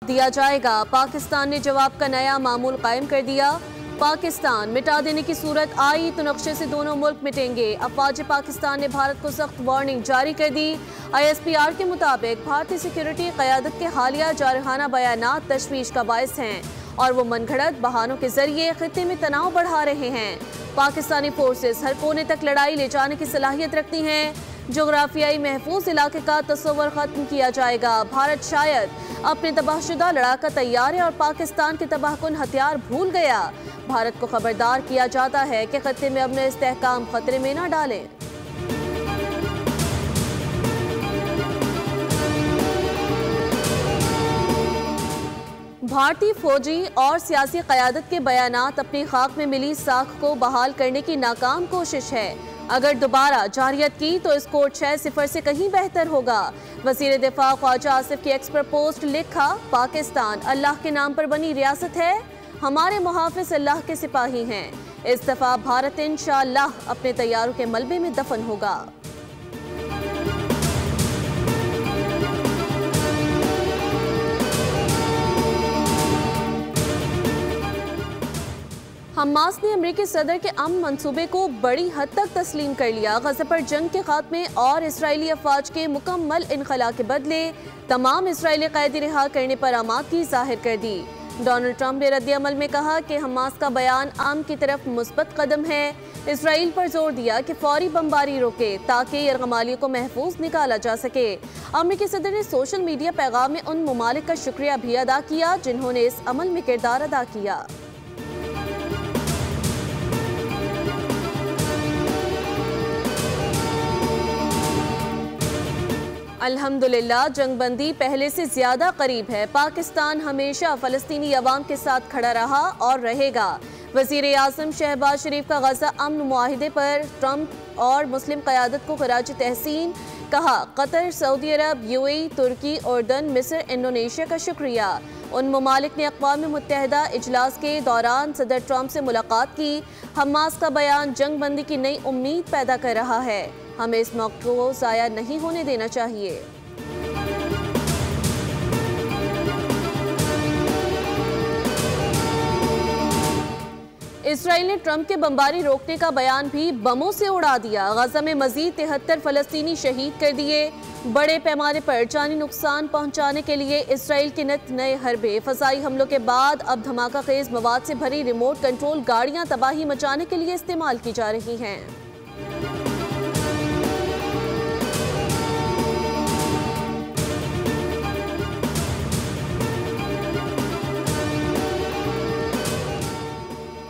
दिया जाएगा। पाकिस्तान ने जवाब का नया मामूल कायम कर दिया। पाकिस्तान मिटा देने की सूरत आई तो नक्शे से दोनों मुल्क मिटेंगे। अफवाज पाकिस्तान ने भारत को सख्त वार्निंग जारी कर दी। ISPR के मुताबिक भारतीय सिक्योरिटी क़यादत के हालिया जारहाना बयानात तशवीश का बायस हैं और वो मनगढ़ंत बहानों के जरिए खित्ते में तनाव बढ़ा रहे हैं। पाकिस्तानी फोर्सेस हर कोने तक लड़ाई ले जाने की सलाहियत रखती हैं। जोग्राफियाई महफूज इलाके का तस्वर खत्म किया जाएगा। भारत शायद अपने तबाहशुदा लड़ाका तैयार है और पाकिस्तान के तबाहकुन हथियार भूल गया। भारत को खबरदार किया जाता है कि खत्ते में अपने इस्तेहकाम खतरे में न डालें। भारतीय फौजी और सियासी क़यादत के बयानात अपनी खाक में मिली साख को बहाल करने की नाकाम कोशिश है। अगर दोबारा जारियत की तो स्कोर 6-0 से कहीं बेहतर होगा। वज़ीर दिफा ख्वाजा आसिफ की एक्स पर पोस्ट लिखा, पाकिस्तान अल्लाह के नाम पर बनी रियासत है, हमारे मुहाफिज अल्लाह के सिपाही हैं। इस दफा भारत इंशाअल्लाह अपने तैयारों के मलबे में दफन होगा। हमास ने अमेरिकी सदर के अमन मंसूबे को बड़ी हद तक तस्लीम कर लिया। गज़ा पर जंग के खात्मे और इसराइली अफवाज के मुकम्मल इनखला के बदले तमाम इसराइली कैदी रिहा करने पर आमादगी जाहिर कर दी। डोनाल्ड ट्रंप ने रद्द-ए-अमल में कहा कि हमास का बयान आम की तरफ मुस्बत कदम है। इसराइल पर जोर दिया कि फौरी बमबारी रोके ताकि यरगमालियों को महफूज निकाला जा सके। अमेरिकी सदर ने सोशल मीडिया पैगाम में उन ममालिक का शुक्रिया भी अदा किया जिन्होंने इस अमल में किरदार अदा किया। अल्हम्दुलिल्लाह जंगबंदी पहले से ज्यादा करीब है। पाकिस्तान हमेशा फ़लस्तीनी अवाम के साथ खड़ा रहा और रहेगा। वज़ीर आज़म शहबाज शरीफ का गज़ा अमन मुआहिदे पर ट्रंप और मुस्लिम क़यादत को खराज तहसीन। कहा, कतर, सऊदी अरब, UAE, तुर्की, उर्दन, मिस्र, इंडोनेशिया का शुक्रिया। उन ममालिक ने अक़वाम मुत्तहिदा इजलास के दौरान सदर ट्रंप से मुलाकात की। हमास का बयान जंगबंदी की नई उम्मीद पैदा कर रहा है। हमें इस मौके को ज़ाया नहीं होने देना चाहिए। इसराइल ने ट्रंप के बमबारी रोकने का बयान भी बमों से उड़ा दिया। गजा में मजीद 73 फ़लस्तीनी शहीद कर दिए। बड़े पैमाने पर जानी नुकसान पहुंचाने के लिए इसराइल के नए हरबे। फ़ज़ाई हमलों के बाद अब धमाका खेज मवाद से भरी रिमोट कंट्रोल गाड़ियां तबाही मचाने के लिए इस्तेमाल की जा रही हैं।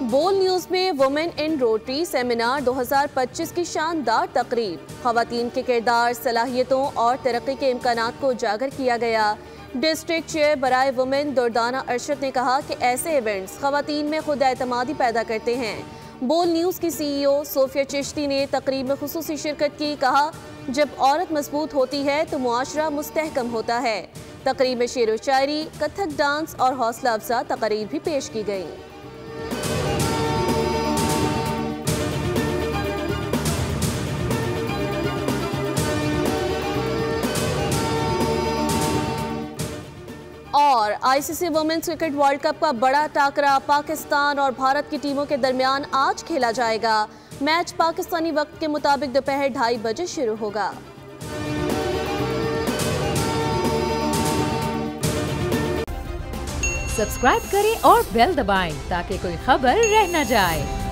बोल न्यूज़ में वुमेन इन रोटरी सेमिनार 2025 की शानदार तकरीब। ख़वातीन के किरदार, सलाहियतों और तरक्की के इम्कानात को उजागर किया गया। डिस्ट्रिक्ट चेयर बराए वुमेन दुर्दाना अरशद ने कहा कि ऐसे इवेंट्स ख़वातीन में खुद एतमादी पैदा करते हैं। बोल न्यूज़ की CEO सोफिया चिश्ती ने तकरीब में खुसूसी शिरकत की। कहा, जब औरत मजबूत होती है तो मुआशरा मुस्तहकम होता है। तकरीब में शेर व शायरी, कथक डांस और हौसला अफजा तकरीर भी पेश की गई। और ICC women's cricket world cup का बड़ा टाकरा पाकिस्तान और भारत की टीमों के दरमियान आज खेला जाएगा। मैच पाकिस्तानी वक्त के मुताबिक दोपहर 2:30 बजे शुरू होगा। सब्सक्राइब करें और बेल दबाएं ताकि कोई खबर रह न जाए।